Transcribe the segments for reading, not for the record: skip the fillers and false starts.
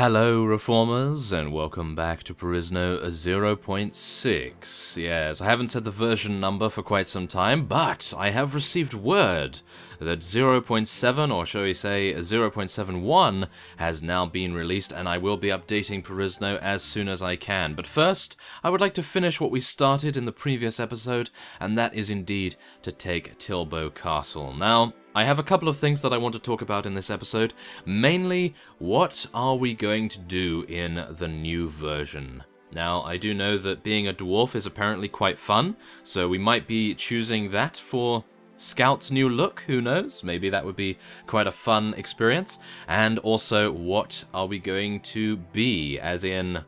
Hello Reformers, and welcome back to Perisno 0.6. Yes, I haven't said the version number for quite some time, but I have received word that 0.7, or shall we say 0.71, has now been released, and I will be updating Perisno as soon as I can. But first, I would like to finish what we started in the previous episode, and that is indeed to take TBO Castle. Now, I have a couple of things that I want to talk about in this episode. Mainly, what are we going to do in the new version? Now, I do know that being a dwarf is apparently quite fun, so we might be choosing that for Scout's new look, who knows? Maybe that would be quite a fun experience. And also, what are we going to be, as in,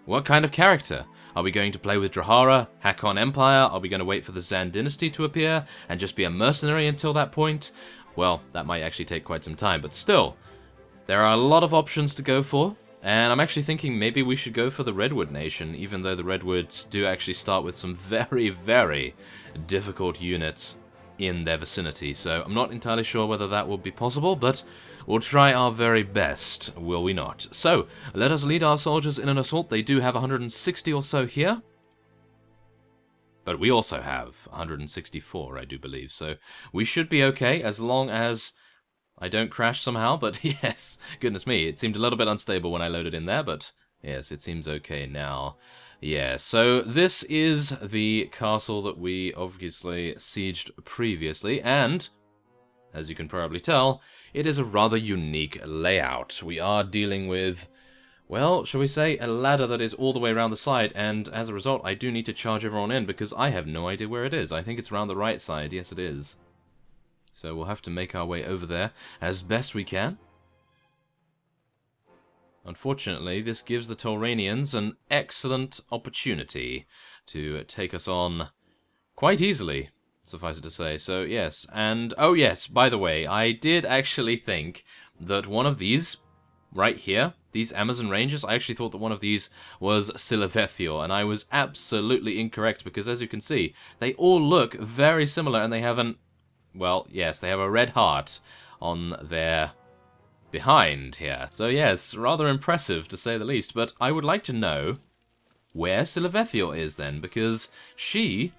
what kind of character? Are we going to play with Drahara, Hakon Empire? Are we going to wait for the Zann dynasty to appear and just be a mercenary until that point? Well, that might actually take quite some time, but still, there are a lot of options to go for, and I'm actually thinking maybe we should go for the Redwood Nation, even though the Redwoods do actually start with some very, very difficult units in their vicinity, so I'm not entirely sure whether that will be possible, but we'll try our very best, will we not? So, let us lead our soldiers in an assault. They do have 160 or so here, but we also have 164, I do believe, so we should be okay as long as I don't crash somehow, but yes, goodness me, it seemed a little bit unstable when I loaded in there, but yes, it seems okay now. Yeah, so this is the castle that we obviously sieged previously, and as you can probably tell, it is a rather unique layout. We are dealing with, well, shall we say, a ladder that is all the way around the side, and as a result, I do need to charge everyone in because I have no idea where it is. I think it's around the right side. Yes, it is. So we'll have to make our way over there as best we can. Unfortunately, this gives the Tauranians an excellent opportunity to take us on quite easily, suffice it to say. So, yes, and, oh yes, by the way, I did actually think that one of these, right here, these Amazon Rangers, I actually thought that one of these was Silvethior, and I was absolutely incorrect, because as you can see, they all look very similar, and they have an, well, yes, they have a red heart on their behind here. So yes, rather impressive to say the least, but I would like to know where Silvethior is then, because she,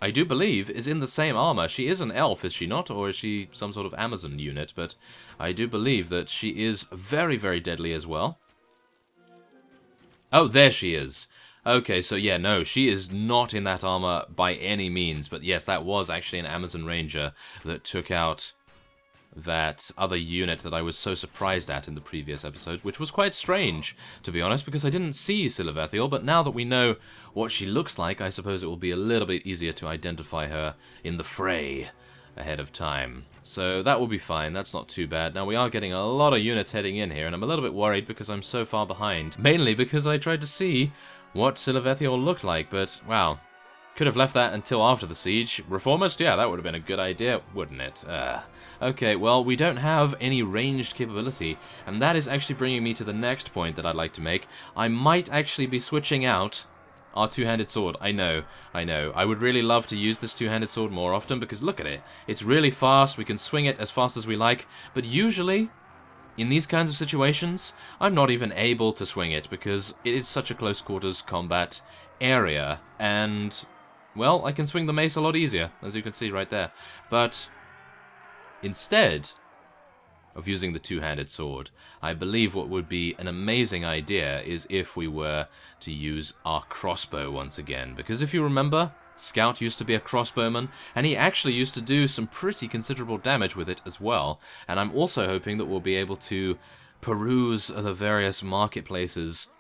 I do believe, is in the same armor. She is an elf, is she not? Or is she some sort of Amazon unit? But I do believe that she is very, very deadly as well. Oh, there she is. Okay, so yeah, no, she is not in that armor by any means, but yes, that was actually an Amazon Ranger that took out that other unit that I was so surprised at in the previous episode, which was quite strange, to be honest, because I didn't see Silvethior, but now that we know what she looks like, I suppose it will be a little bit easier to identify her in the fray ahead of time. So that will be fine, that's not too bad. Now we are getting a lot of units heading in here, and I'm a little bit worried because I'm so far behind. Mainly because I tried to see what Silvethior looked like, but wow. Could have left that until after the siege. Reformist? Yeah, that would have been a good idea, wouldn't it? Okay, well, we don't have any ranged capability, and that is actually bringing me to the next point that I'd like to make. I might actually be switching out our two-handed sword. I know. I would really love to use this two-handed sword more often, because look at it. It's really fast, we can swing it as fast as we like, but usually, in these kinds of situations, I'm not even able to swing it, because it is such a close-quarters combat area, and well, I can swing the mace a lot easier, as you can see right there. But instead of using the two-handed sword, I believe what would be an amazing idea is if we were to use our crossbow once again. Because if you remember, Scout used to be a crossbowman, and he actually used to do some pretty considerable damage with it as well. And I'm also hoping that we'll be able to peruse the various marketplaces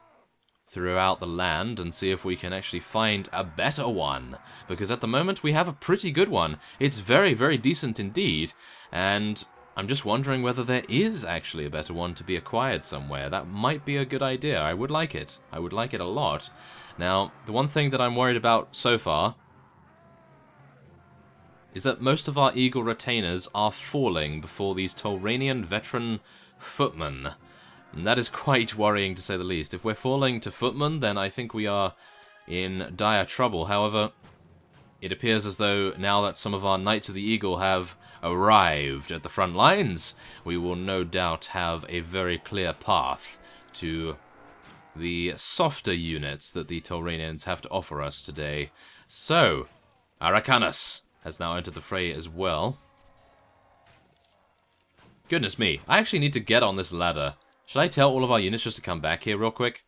throughout the land and see if we can actually find a better one, because at the moment we have a pretty good one. It's very, very decent indeed, and I'm just wondering whether there is actually a better one to be acquired somewhere. That might be a good idea. I would like it. I would like it a lot. Now, the one thing that I'm worried about so far is that most of our Eagle retainers are falling before these Tauranian veteran footmen. And that is quite worrying, to say the least. If we're falling to footmen, then I think we are in dire trouble. However, it appears as though now that some of our Knights of the Eagle have arrived at the front lines, we will no doubt have a very clear path to the softer units that the Tauranians have to offer us today. So, Arakanus has now entered the fray as well. Goodness me, I actually need to get on this ladder. Should I tell all of our units just to come back here real quick?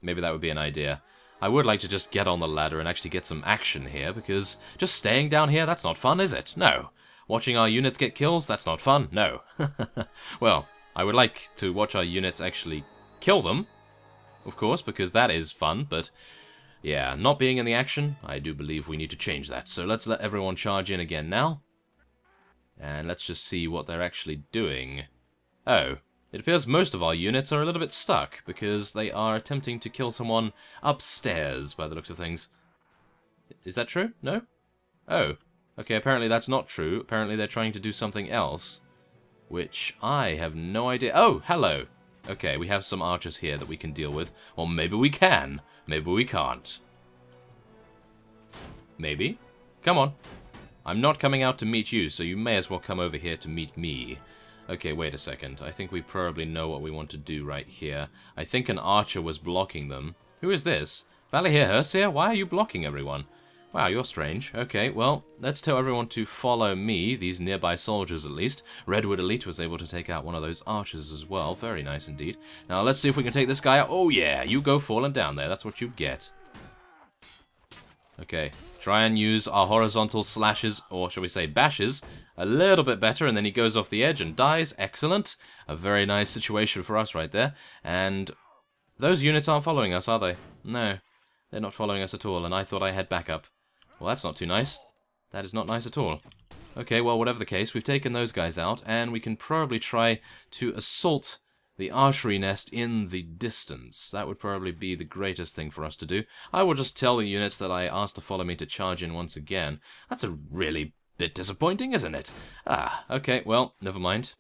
Maybe that would be an idea. I would like to just get on the ladder and actually get some action here, because just staying down here, that's not fun, is it? No. Watching our units get kills, that's not fun? No. Well, I would like to watch our units actually kill them, of course, because that is fun, but yeah, not being in the action, I do believe we need to change that. So let's let everyone charge in again now. And let's just see what they're actually doing. Oh, it appears most of our units are a little bit stuck, because they are attempting to kill someone upstairs, by the looks of things. Is that true? No? Oh, okay, apparently that's not true. Apparently they're trying to do something else, which I have no idea. Oh, hello! Okay, we have some archers here that we can deal with. Or maybe we can. Maybe we can't. Maybe. Come on. I'm not coming out to meet you, so you may as well come over here to meet me. Okay, wait a second. I think we probably know what we want to do right here. I think an archer was blocking them. Who is this? Valahir Herseer? Why are you blocking everyone? Wow, you're strange. Okay, well, let's tell everyone to follow me, these nearby soldiers at least. Redwood Elite was able to take out one of those archers as well. Very nice indeed. Now, let's see if we can take this guy out. Oh, yeah, you go falling down there. That's what you get. Okay, try and use our horizontal slashes, or shall we say bashes, a little bit better, and then he goes off the edge and dies. Excellent. A very nice situation for us right there. And those units aren't following us, are they? No, they're not following us at all, and I thought I had backup. Well, that's not too nice. That is not nice at all. Okay, well, whatever the case, we've taken those guys out, and we can probably try to assault the archery nest in the distance. That would probably be the greatest thing for us to do. I will just tell the units that I asked to follow me to charge in once again. That's a really bit disappointing, isn't it? Ah, okay, well, never mind.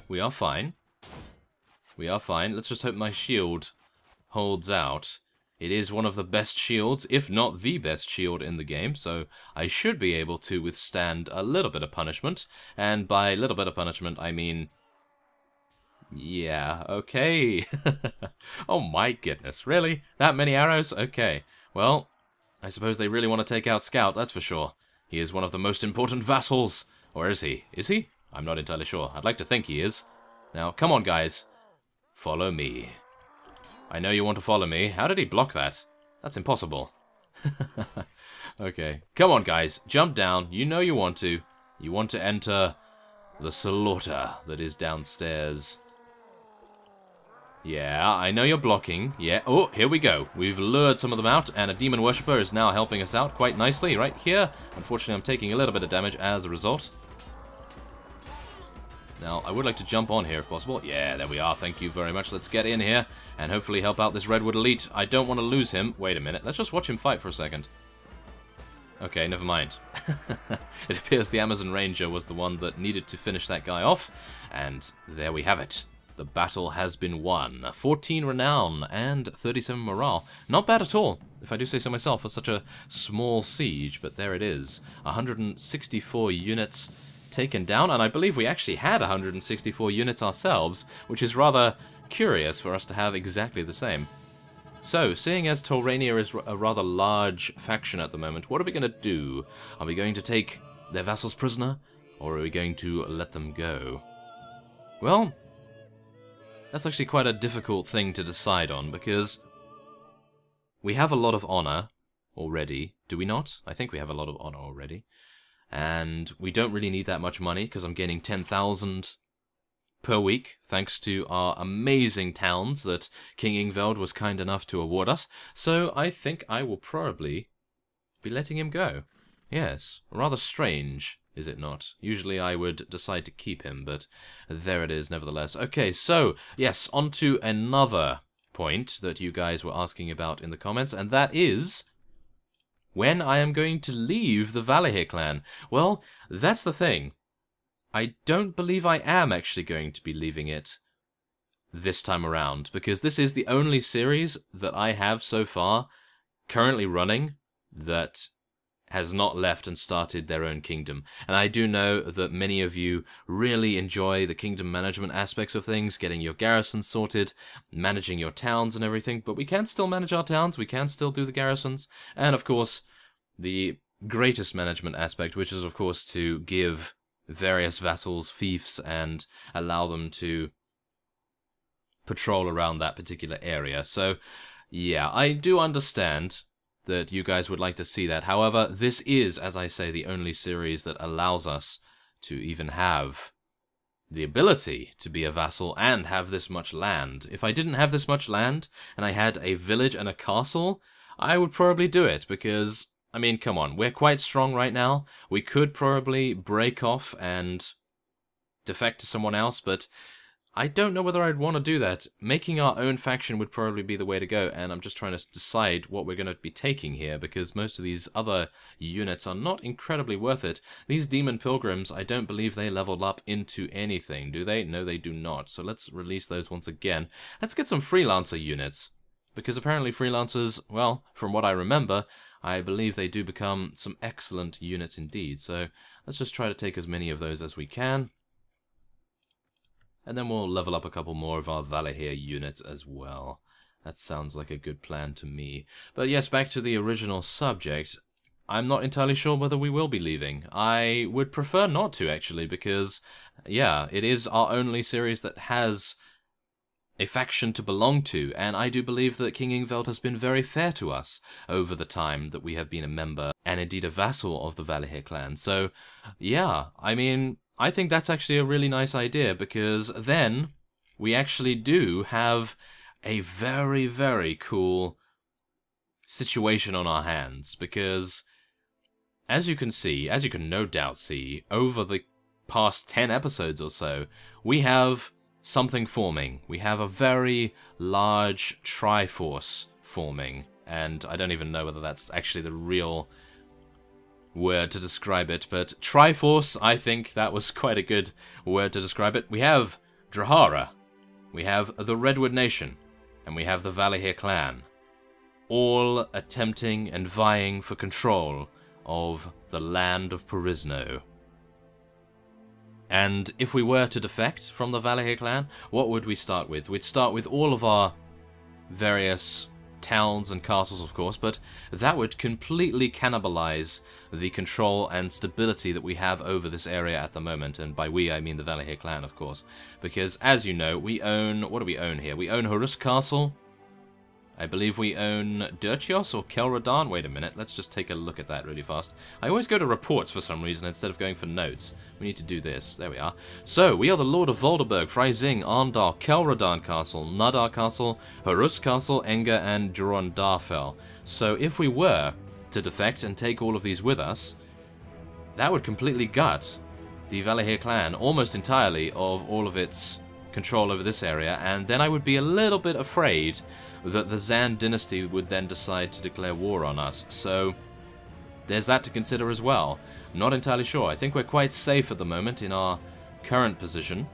We are fine. We are fine. Let's just hope my shield holds out. It is one of the best shields, if not the best shield in the game, so I should be able to withstand a little bit of punishment. And by a little bit of punishment, I mean... yeah, okay. Oh my goodness, really? That many arrows? Okay. Well, I suppose they really want to take out Scout, that's for sure. He is one of the most important vassals. Or is he? Is he? I'm not entirely sure. I'd like to think he is. Now, come on, guys. Follow me. I know you want to follow me. How did he block that? That's impossible. Okay. Come on, guys. Jump down. You know you want to. You want to enter the slaughter that is downstairs. Yeah, I know you're blocking. Yeah. Oh, here we go. We've lured some of them out, and a demon worshipper is now helping us out quite nicely right here. Unfortunately, I'm taking a little bit of damage as a result. Now, I would like to jump on here if possible. Yeah, there we are. Thank you very much. Let's get in here and hopefully help out this Redwood Elite. I don't want to lose him. Wait a minute. Let's just watch him fight for a second. Okay, never mind. It appears the Amazon Ranger was the one that needed to finish that guy off. And there we have it. The battle has been won. 14 renown and 37 morale. Not bad at all, if I do say so myself, for such a small siege. But there it is. 164 units taken down, and I believe we actually had 164 units ourselves, which is rather curious for us to have exactly the same. So, seeing as Taurania is a rather large faction at the moment, what are we going to do? Are we going to take their vassals prisoner, or are we going to let them go? Well, that's actually quite a difficult thing to decide on, because we have a lot of honor already, do we not? I think we have a lot of honor already. And we don't really need that much money, because I'm gaining 10,000 per week, thanks to our amazing towns that King Ingveld was kind enough to award us. So I think I will probably be letting him go. Yes, rather strange, is it not? Usually I would decide to keep him, but there it is nevertheless. Okay, so, yes, on to another point that you guys were asking about in the comments, and that is when I am going to leave the Valahir clan. Well, that's the thing. I don't believe I am actually going to be leaving it this time around, because this is the only series that I have so far currently running that has not left and started their own kingdom. And I do know that many of you really enjoy the kingdom management aspects of things, getting your garrisons sorted, managing your towns and everything, but we can still manage our towns, we can still do the garrisons, and of course, the greatest management aspect, which is of course to give various vassals fiefs and allow them to patrol around that particular area. So, yeah, I do understand that you guys would like to see that. However, this is, as I say, the only series that allows us to even have the ability to be a vassal and have this much land. If I didn't have this much land and I had a village and a castle, I would probably do it because, I mean, come on, we're quite strong right now. We could probably break off and defect to someone else, but I don't know whether I'd want to do that. Making our own faction would probably be the way to go, and I'm just trying to decide what we're going to be taking here, because most of these other units are not incredibly worth it. These Demon Pilgrims, I don't believe they leveled up into anything, do they? No, they do not. So let's release those once again. Let's get some Freelancer units, because apparently Freelancers, well, from what I remember, I believe they do become some excellent units indeed. So let's just try to take as many of those as we can. And then we'll level up a couple more of our Valahir units as well. That sounds like a good plan to me. But yes, back to the original subject. I'm not entirely sure whether we will be leaving. I would prefer not to, actually, because, yeah, it is our only series that has a faction to belong to, and I do believe that King Ingveld has been very fair to us over the time that we have been a member, and indeed a vassal of the Valahir clan. So, yeah, I mean, I think that's actually a really nice idea, because then we actually do have a very, very cool situation on our hands, because as you can see, as you can no doubt see, over the past 10 episodes or so, we have something forming. We have a very large Triforce forming, and I don't even know whether that's actually the real word to describe it, but Triforce, I think that was quite a good word to describe it. We have Drahara, we have the Redwood Nation, and we have the Valahir clan, all attempting and vying for control of the land of Perisno. And if we were to defect from the Valahir clan, what would we start with? We'd start with all of our various towns and castles, of course, but that would completely cannibalize the control and stability that we have over this area at the moment, and by we I mean the Valahir clan, of course, because as you know, we own, what do we own here? We own Horus Castle, I believe we own Dirtios or Kelradan. Wait a minute, let's just take a look at that really fast. I always go to reports for some reason instead of going for notes. We need to do this. There we are. So, we are the Lord of Volderberg, Freising, Arndal, Kelradan Castle, Nadar Castle, Horus Castle, Enger, and Durondarfell. So, if we were to defect and take all of these with us, that would completely gut the Valahir clan almost entirely of all of its control over this area, and then I would be a little bit afraid that the Zann dynasty would then decide to declare war on us. So there's that to consider as well. I'm not entirely sure. I think we're quite safe at the moment in our current position,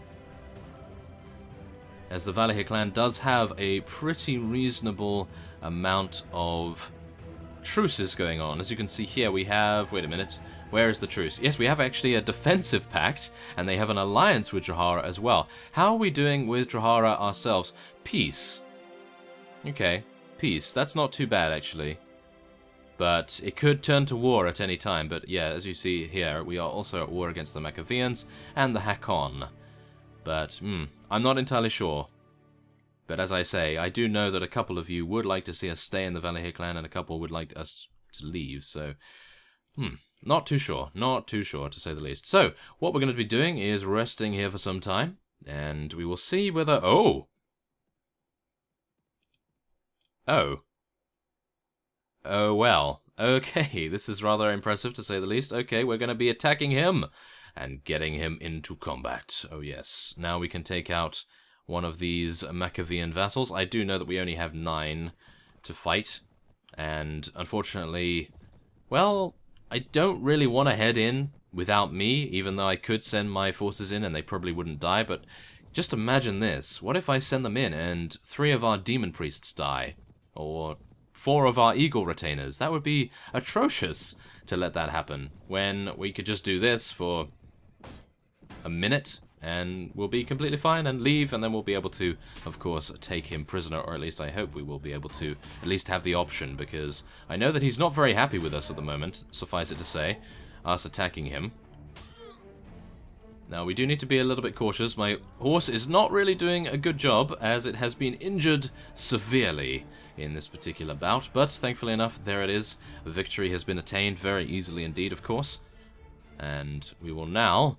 as the Valahir clan does have a pretty reasonable amount of truces going on. As you can see here, we have... wait a minute. Where is the truce? Yes, we have actually a defensive pact, and they have an alliance with Drahara as well. How are we doing with Drahara ourselves? Peace. Okay, peace. That's not too bad, actually. But it could turn to war at any time. But yeah, as you see here, we are also at war against the Machavians and the Hakon. But, I'm not entirely sure. But as I say, I do know that a couple of you would like to see us stay in the Valahir clan, and a couple would like us to leave, so... not too sure. Not too sure, to say the least. So, what we're going to be doing is resting here for some time, and we will see whether... Oh, well. Okay, this is rather impressive, to say the least. Okay, we're going to be attacking him and getting him into combat. Oh, yes. Now we can take out one of these Machavian vassals. I do know that we only have 9 to fight, and unfortunately, well, I don't really want to head in without me, even though I could send my forces in and they probably wouldn't die, but just imagine this. What if I send them in and 3 of our demon priests die? Or 4 of our eagle retainers? That would be atrocious. to let that happen, when we could just do this for a minute, and we'll be completely fine and leave, and then we'll be able to, of course, take him prisoner, or at least I hope we will be able to at least have the option, because I know that he's not very happy with us at the moment, suffice it to say, us attacking him. Now, we do need to be a little bit cautious. My horse is not really doing a good job, as it has been injured severely in this particular bout, but thankfully enough, there it is. Victory has been attained very easily indeed, of course, and we will now,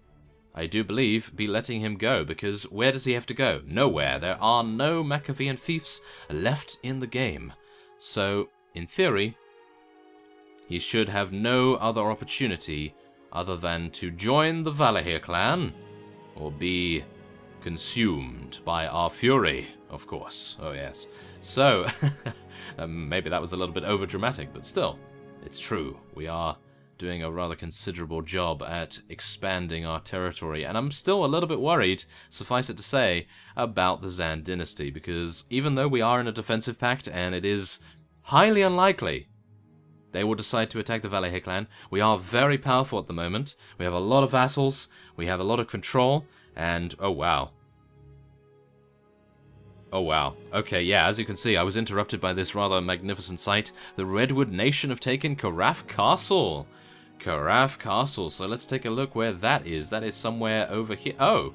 I do believe, be letting him go, because where does he have to go? Nowhere. There are no Machiavellian fiefs left in the game. So, in theory, he should have no other opportunity other than to join the Valahir clan, or be consumed by our fury, of course. Oh yes. So, maybe that was a little bit overdramatic, but still, it's true. We are doing a rather considerable job at expanding our territory, and I'm still a little bit worried, suffice it to say, about the Zann dynasty, because even though we are in a defensive pact, and it is highly unlikely they will decide to attack the Valahir clan, we are very powerful at the moment. We have a lot of vassals, we have a lot of control, and oh wow. Oh wow. Okay, yeah, as you can see, I was interrupted by this rather magnificent sight. The Redwood Nation have taken Caraf Castle. Caraf Castle, so let's take a look where that is. That is somewhere over here. Oh!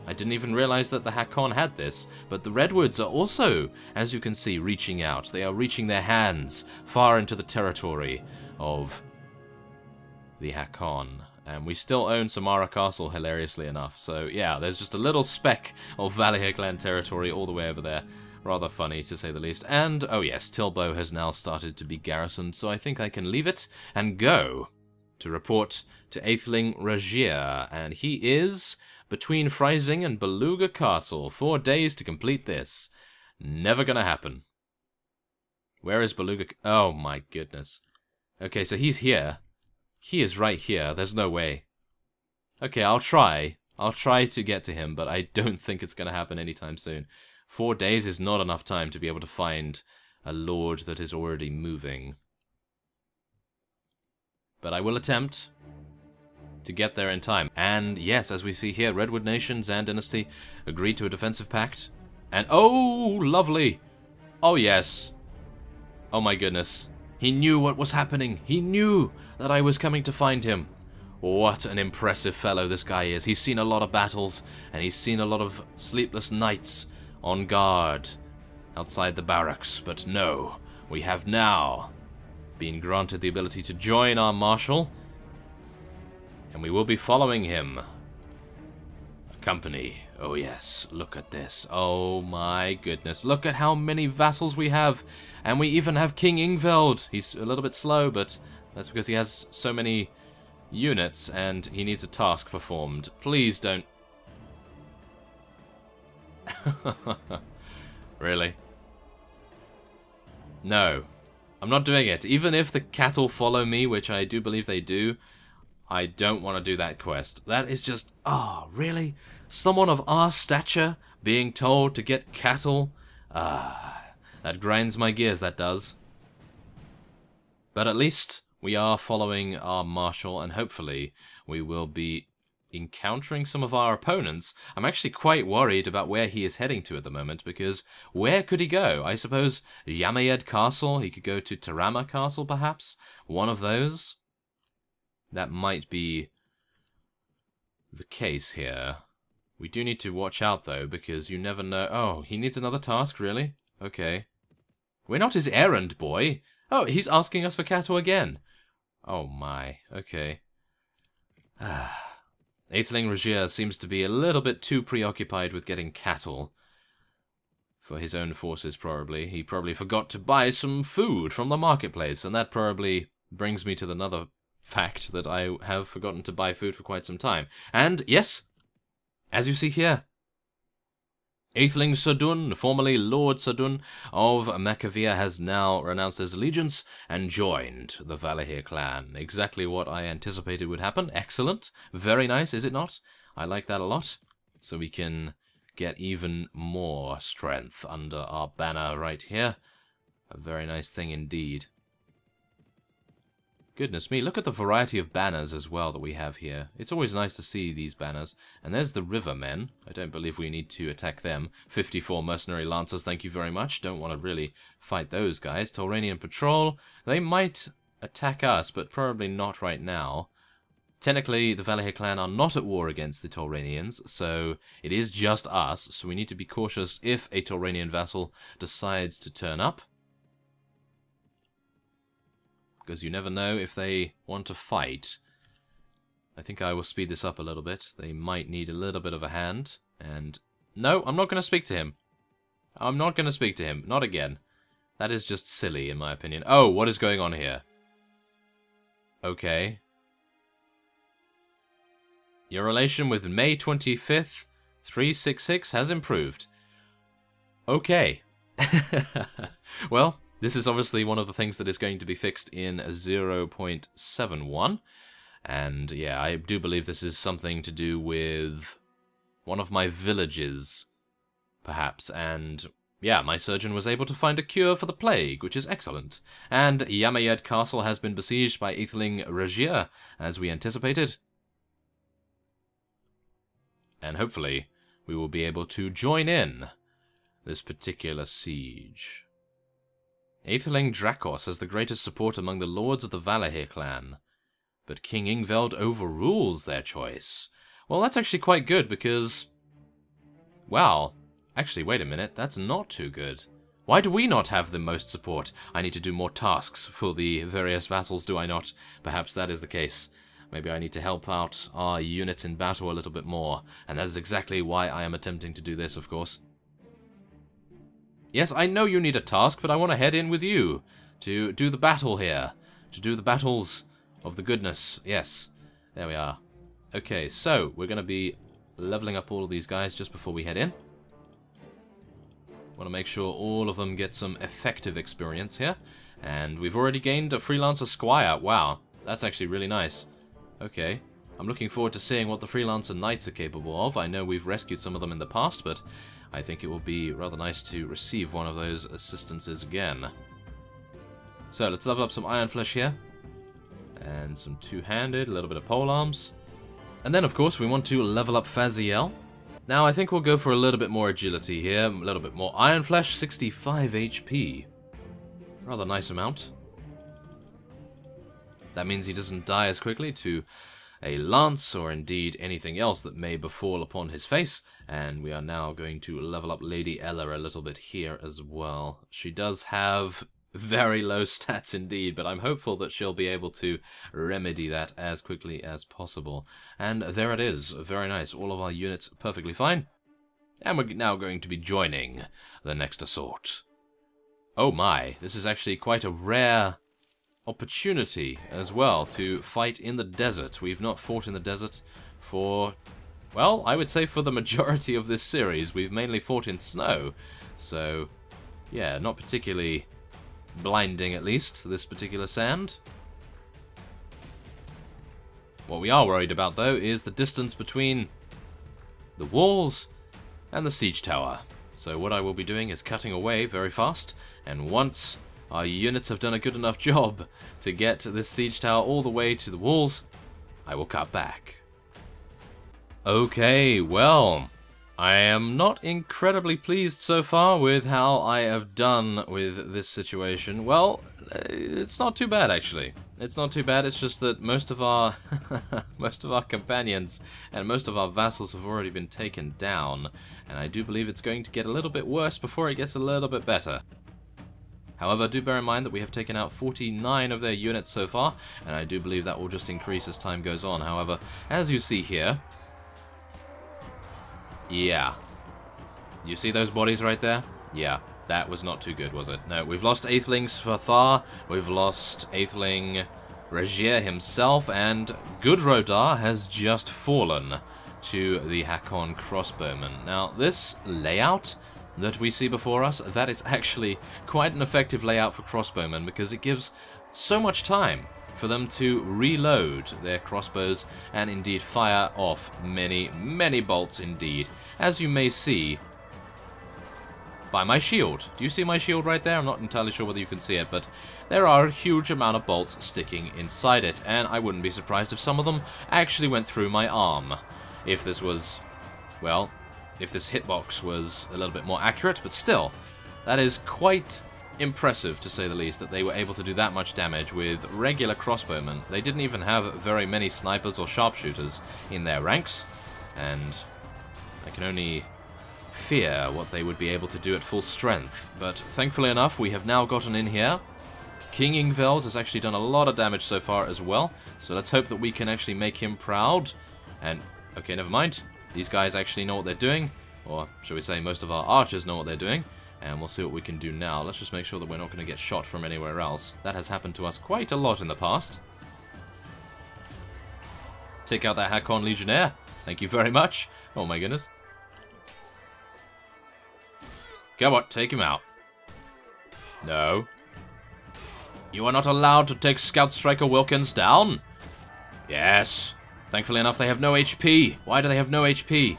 I didn't even realize that the Hakon had this, but the Redwoods are also, as you can see, reaching out. They are reaching their hands far into the territory of the Hakon. And we still own Samara Castle, hilariously enough. So yeah, there's just a little speck of Valahir clan territory all the way over there. Rather funny, to say the least. And, oh yes, Tilbo has now started to be garrisoned, so I think I can leave it and go to report to Atheling Ragier. And he is between Freising and Beluga Castle. 4 days to complete this. Never gonna happen. Where is Beluga? Oh my goodness. Okay, so he's here. He is right here. There's no way. Okay, I'll try. I'll try to get to him, but I don't think it's gonna happen anytime soon. 4 days is not enough time to be able to find a lord that is already moving. But I will attempt to get there in time. And yes, as we see here, Redwood Nation, Zann Dynasty, agreed to a defensive pact. And oh, lovely! Oh yes. Oh my goodness. He knew what was happening. He knew that I was coming to find him. What an impressive fellow this guy is. He's seen a lot of battles, and he's seen a lot of sleepless nights on guard outside the barracks. But no, we have now been granted the ability to join our marshal, and we will be following him. A company. Oh yes, look at this. Oh my goodness. Look at how many vassals we have. And we even have King Ingveld. He's a little bit slow, but that's because he has so many units and he needs a task performed. Please don't. Really? No. I'm not doing it. Even if the cattle follow me, which I do believe they do, I don't want to do that quest. That is just... Oh, really? Someone of our stature being told to get cattle? That grinds my gears, that does. But at least we are following our marshal, and hopefully we will be encountering some of our opponents. I'm actually quite worried about where he is heading to at the moment, because where could he go? I suppose Yamed Castle? He could go to Tarama Castle, perhaps? One of those? That might be the case here. We do need to watch out, though, because you never know... Oh, he needs another task, really? Okay. We're not his errand boy. Oh, he's asking us for cattle again. Oh my, okay. Atheling Ragier seems to be a little bit too preoccupied with getting cattle. For his own forces, probably. He probably forgot to buy some food from the marketplace, and that probably brings me to another fact that I have forgotten to buy food for quite some time. And, yes, as you see here, Atheling Sadun, formerly Lord Sadun of Macavia, has now renounced his allegiance and joined the Valahir clan. Exactly what I anticipated would happen. Excellent. Very nice, is it not? I like that a lot. So we can get even more strength under our banner right here. A very nice thing indeed. Goodness me, look at the variety of banners as well that we have here. It's always nice to see these banners. And there's the Rivermen. I don't believe we need to attack them. 54 mercenary lancers, thank you very much. Don't want to really fight those guys. Tauranian patrol, they might attack us, but probably not right now. Technically, the Valahir clan are not at war against the Tauranians, so it is just us, so we need to be cautious if a Tauranian vassal decides to turn up. Because you never know if they want to fight. I think I will speed this up a little bit. They might need a little bit of a hand. And no, I'm not going to speak to him. I'm not going to speak to him. Not again. That is just silly, in my opinion. Oh, what is going on here? Okay. Your relation with May 25th, 366 has improved. Okay. Well, this is obviously one of the things that is going to be fixed in 0.71. And yeah, I do believe this is something to do with one of my villages, perhaps. And yeah, my surgeon was able to find a cure for the plague, which is excellent. And Yamed Castle has been besieged by Atheling Regier, as we anticipated. And hopefully, we will be able to join in this particular siege. Atheling Drakos has the greatest support among the lords of the Valahir clan, but King Ingveld overrules their choice. Well, that's actually quite good because... Well, actually, wait a minute, that's not too good. Why do we not have the most support? I need to do more tasks for the various vassals, do I not? Perhaps that is the case. Maybe I need to help out our units in battle a little bit more, and that is exactly why I am attempting to do this, of course. Yes, I know you need a task, but I want to head in with you to do the battle here. To do the battles of the goodness. Yes, there we are. Okay, so we're going to be leveling up all of these guys just before we head in. Want to make sure all of them get some effective experience here. And we've already gained a Freelancer Squire. Wow, that's actually really nice. Okay, I'm looking forward to seeing what the Freelancer Knights are capable of. I know we've rescued some of them in the past, but I think it will be rather nice to receive one of those assistances again. So let's level up some Iron Flesh here. And some two-handed, a little bit of polearms. And then, of course, we want to level up Faziel. Now, I think we'll go for a little bit more agility here. A little bit more Iron Flesh, 65 HP. Rather nice amount. That means he doesn't die as quickly to a lance, or indeed anything else that may befall upon his face. And we are now going to level up Lady Ella a little bit here as well. She does have very low stats indeed, but I'm hopeful that she'll be able to remedy that as quickly as possible. And there it is. Very nice. All of our units perfectly fine. And we're now going to be joining the next assault. Oh my, this is actually quite a rare opportunity as well to fight in the desert. We've not fought in the desert for, well, I would say for the majority of this series. We've mainly fought in snow, so yeah, not particularly blinding, at least, this particular sand. What we are worried about, though, is the distance between the walls and the siege tower. So what I will be doing is cutting away very fast, and once our units have done a good enough job to get this siege tower all the way to the walls, I will cut back. Okay, well, I am not incredibly pleased so far with how I have done with this situation. Well, it's not too bad, actually. It's not too bad. It's just that most of our most of our companions and most of our vassals have already been taken down, and I do believe it's going to get a little bit worse before it gets a little bit better. However, do bear in mind that we have taken out 49 of their units so far, and I do believe that will just increase as time goes on. However, as you see here, yeah, you see those bodies right there? Yeah, that was not too good, was it? No, we've lost Atheling Svathar, we've lost Atheling Regier himself, and Gudrodar has just fallen to the Hakon crossbowmen. Now, this layout that we see before us, that is actually quite an effective layout for crossbowmen, because it gives so much time for them to reload their crossbows and indeed fire off many, many bolts indeed. As you may see, by my shield. Do you see my shield right there? I'm not entirely sure whether you can see it, but there are a huge amount of bolts sticking inside it, and I wouldn't be surprised if some of them actually went through my arm. If this was, well, if this hitbox was a little bit more accurate, but still, that is quite impressive, to say the least, that they were able to do that much damage with regular crossbowmen. They didn't even have very many snipers or sharpshooters in their ranks, and I can only fear what they would be able to do at full strength. But thankfully enough, we have now gotten in here. King Ingveld has actually done a lot of damage so far as well, so let's hope that we can actually make him proud. And, okay, never mind. These guys actually know what they're doing, or shall we say most of our archers know what they're doing. And we'll see what we can do now. Let's just make sure that we're not going to get shot from anywhere else. That has happened to us quite a lot in the past. Take out that Hakon Legionnaire. Thank you very much. Oh my goodness. Come on, take him out. No. You are not allowed to take Scout Striker Wilkins down. Yes. Thankfully enough, they have no HP. Why do they have no HP?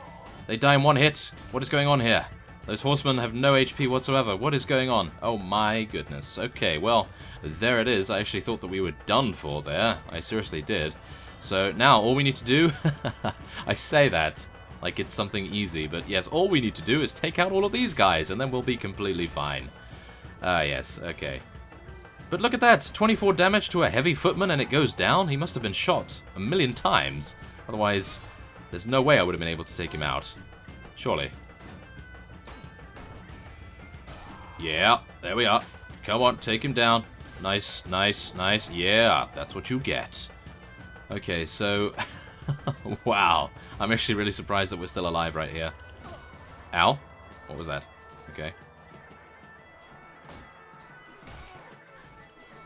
They die in one hit. What is going on here? Those horsemen have no HP whatsoever. What is going on? Oh my goodness. Okay, well, there it is. I actually thought that we were done for there. I seriously did. So now all we need to do... I say that like it's something easy, but yes, all we need to do is take out all of these guys, and then we'll be completely fine. Ah, yes, okay. But look at that! 24 damage to a heavy footman, and it goes down? He must have been shot a million times. Otherwise, there's no way I would have been able to take him out. Surely. Yeah, there we are. Come on, take him down. Nice, nice, nice. Yeah, that's what you get. Okay, so... wow. I'm actually really surprised that we're still alive right here. Ow. What was that? Okay.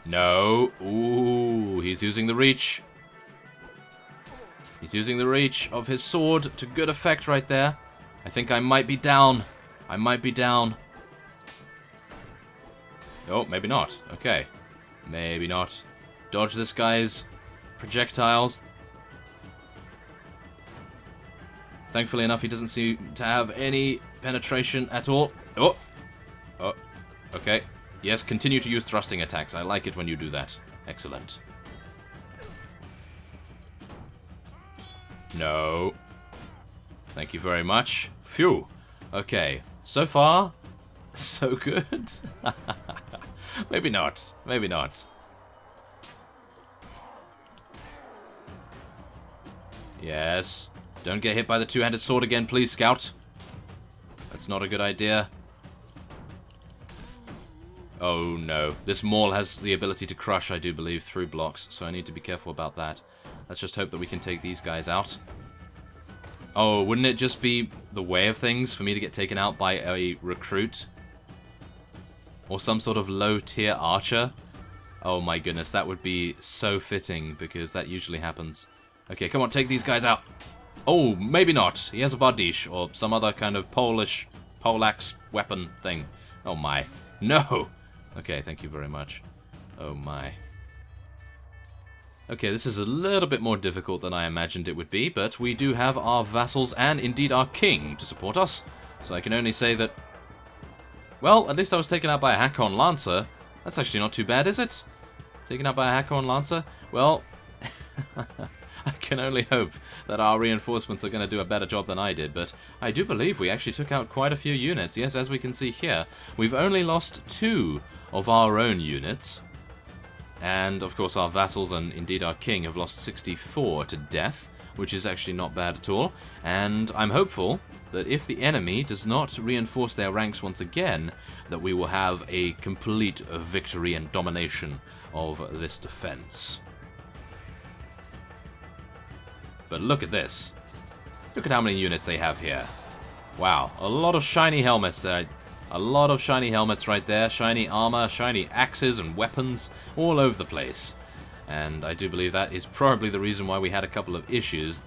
No. Ooh, he's using the reach. He's using the reach of his sword to good effect right there. I think I might be down. I might be down. Oh, maybe not. Okay. Maybe not. Dodge this guy's projectiles. Thankfully enough, he doesn't seem to have any penetration at all. Oh! Oh. Okay. Yes, continue to use thrusting attacks. I like it when you do that. Excellent. No. Thank you very much. Phew. Okay. So far, so good. Maybe not. Maybe not. Yes. Don't get hit by the two-handed sword again, please, Scout. That's not a good idea. Oh, no. This maul has the ability to crush, I do believe, through blocks, so I need to be careful about that. Let's just hope that we can take these guys out. Oh, wouldn't it just be the way of things for me to get taken out by a recruit? Or some sort of low-tier archer? Oh my goodness, that would be so fitting, because that usually happens. Okay, come on, take these guys out. Oh, maybe not. He has a bardiche, or some other kind of Polax weapon thing. Oh my. No! Okay, thank you very much. Oh my. Okay, this is a little bit more difficult than I imagined it would be, but we do have our vassals and indeed our king to support us. So I can only say that... well, at least I was taken out by a Hakon Lancer. That's actually not too bad, is it? Taken out by a Hakon Lancer? Well, I can only hope that our reinforcements are going to do a better job than I did, but I do believe we actually took out quite a few units. Yes, as we can see here, we've only lost 2 of our own units. And, of course, our vassals and indeed our king have lost 64 to death, which is actually not bad at all. And I'm hopeful that if the enemy does not reinforce their ranks once again, that we will have a complete victory and domination of this defense. But look at this. Look at how many units they have here. Wow, a lot of shiny helmets there. A lot of shiny helmets right there. Shiny armor, shiny axes and weapons all over the place. And I do believe that is probably the reason why we had a couple of issues.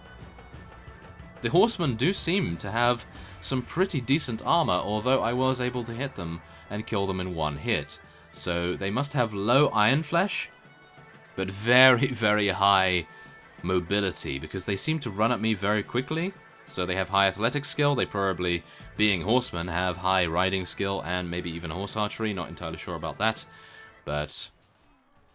The horsemen do seem to have some pretty decent armor, although I was able to hit them and kill them in one hit. So they must have low iron flesh, but very, very high mobility, because they seem to run at me very quickly. So they have high athletic skill, they probably, being horsemen, have high riding skill and maybe even horse archery, not entirely sure about that. But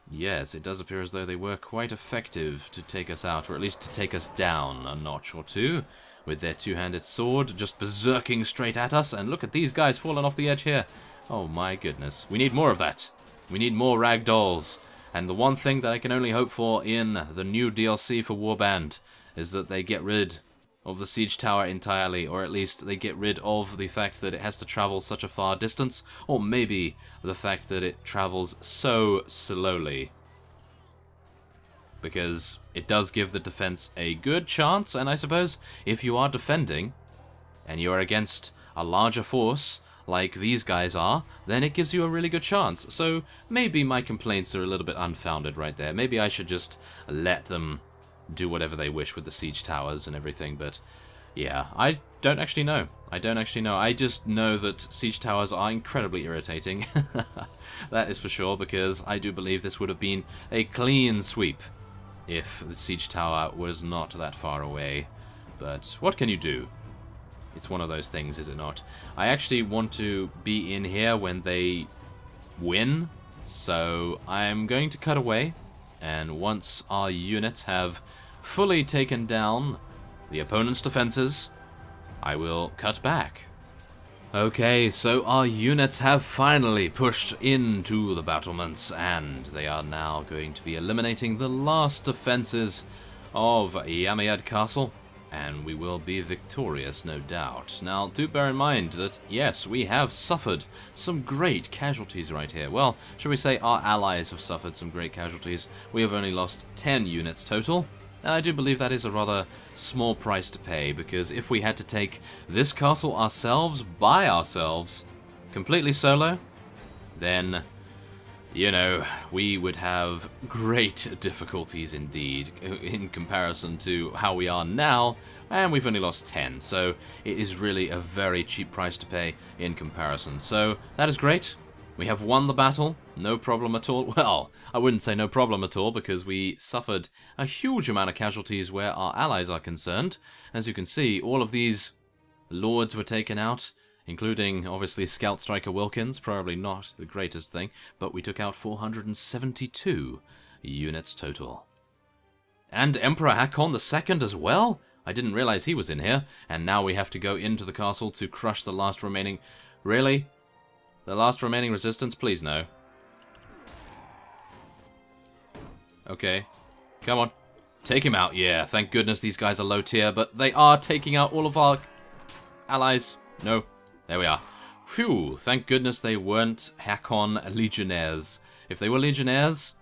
yes, it does appear as though they were quite effective to take us out, or at least to take us down a notch or two, with their two-handed sword just berserking straight at us. And look at these guys falling off the edge here. Oh my goodness. We need more of that. We need more ragdolls. And the one thing that I can only hope for in the new DLC for Warband is that they get rid of the siege tower entirely, or at least they get rid of the fact that it has to travel such a far distance, or maybe the fact that it travels so slowly. Because it does give the defense a good chance, and I suppose if you are defending and you are against a larger force like these guys are, then it gives you a really good chance. So maybe my complaints are a little bit unfounded right there. Maybe I should just let them do whatever they wish with the siege towers and everything, but yeah, I don't actually know. I don't actually know. I just know that siege towers are incredibly irritating. That is for sure, because I do believe this would have been a clean sweep if the siege tower was not that far away. But what can you do? It's one of those things, is it not? I actually want to be in here when they win, so I'm going to cut away. And once our units have fully taken down the opponent's defenses, I will cut back. Okay, so our units have finally pushed into the battlements, and they are now going to be eliminating the last defenses of Yamed Castle, and we will be victorious, no doubt. Now, do bear in mind that, yes, we have suffered some great casualties right here. Well, should we say our allies have suffered some great casualties. We have only lost 10 units total, and I do believe that is a rather small price to pay, because if we had to take this castle ourselves, by ourselves, completely solo, then, you know, we would have great difficulties indeed in comparison to how we are now, and we've only lost 10, so it is really a very cheap price to pay in comparison. So that is great. We have won the battle, no problem at all. Well, I wouldn't say no problem at all, because we suffered a huge amount of casualties where our allies are concerned. As you can see, all of these lords were taken out, including, obviously, Scout Striker Wilkins, probably not the greatest thing, but we took out 472 units total. And Emperor Hakon II as well? I didn't realize he was in here, and now we have to go into the castle to crush the last remaining... Really? The last remaining resistance? Please no. Okay. Come on. Take him out. Yeah, thank goodness these guys are low tier, but they are taking out all of our allies. No. There we are. Phew, thank goodness they weren't Hakon Legionnaires. If they were Legionnaires,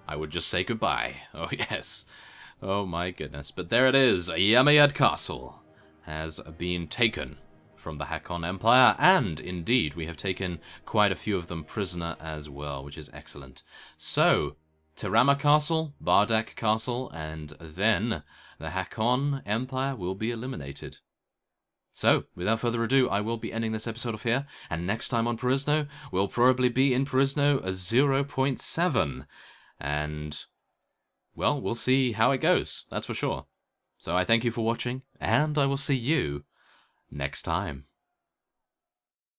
I would just say goodbye. Oh, yes. Oh, my goodness. But there it is. Yamed Castle has been taken from the Hakon Empire, and indeed, we have taken quite a few of them prisoner as well, which is excellent. So, Terama Castle, Bardak Castle, and then the Hakon Empire will be eliminated. So, without further ado, I will be ending this episode off here, and next time on Perisno, we'll probably be in Perisno 0.7, and, well, we'll see how it goes, that's for sure. So I thank you for watching, and I will see you next time.